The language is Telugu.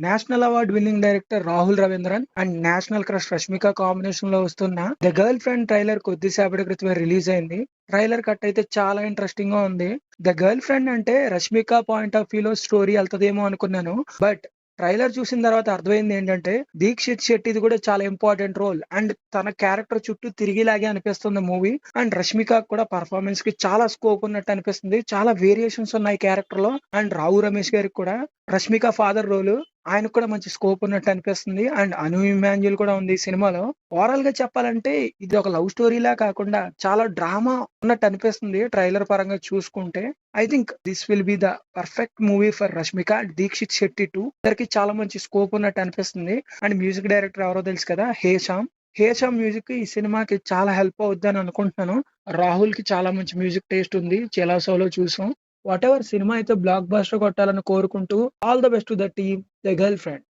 National award winning director Rahul Ravindran and national crush Rashmika combination లో వస్తున్న ద గర్ల్ ఫ్రెండ్ ట్రైలర్ కొద్దిసేపటి క్రితమే రిలీజ్ అయింది. ట్రైలర్ కట్ అయితే చాలా ఇంట్రెస్టింగ్ గా ఉంది. ద గర్ల్ ఫ్రెండ్ అంటే రష్మిక పాయింట్ ఆఫ్ వ్యూ లో స్టోరీ వెళ్తదేమో అనుకున్నాను. బట్ ట్రైలర్ చూసిన తర్వాత అర్థమైంది ఏంటంటే దీక్షిత్ శెట్టిది కూడా చాలా ఇంపార్టెంట్ రోల్ అండ్ తన క్యారెక్టర్ చుట్టూ తిరిగిలాగే అనిపిస్తుంది మూవీ. అండ్ రష్మిక కూడా పర్ఫార్మెన్స్ కి చాలా స్కోప్ ఉన్నట్టు అనిపిస్తుంది. చాలా వేరియేషన్స్ ఉన్నాయి క్యారెక్టర్ లో. అండ్ రావు రమేష్ గారికి కూడా రష్మిక ఫాదర్ రోల్ ఆయనకు కూడా మంచి స్కోప్ ఉన్నట్టు అనిపిస్తుంది. అండ్ అను ఇమాన్యుల్ కూడా ఉంది ఈ సినిమాలో. ఓవరాల్ గా చెప్పాలంటే ఇది ఒక లవ్ స్టోరీలా కాకుండా చాలా డ్రామా ఉన్నట్టు అనిపిస్తుంది ట్రైలర్ పరంగా చూసుకుంటే. I think this will be the perfect movie for Rashmika and Dikshit Shetty too. ఇద్దరికి చాలా మంచి స్కోప్ ఉన్నట్టు అనిపిస్తుంది. అండ్ మ్యూజిక్ డైరెక్టర్ ఎవరో తెలుసు కదా, హేషామ్ మ్యూజిక్ ఈ సినిమాకి చాలా హెల్ప్ అవుద్ది అని అనుకుంటున్నాను. రాహుల్ కి చాలా మంచి మ్యూజిక్ టేస్ట్ ఉంది, చెలాసోలో చూసాం. వాట్ ఎవర్ సినిమా అయితే బ్లాక్ బస్టర్ కొట్టాలని కోరుకుంటూ all the best to the team the girl friend.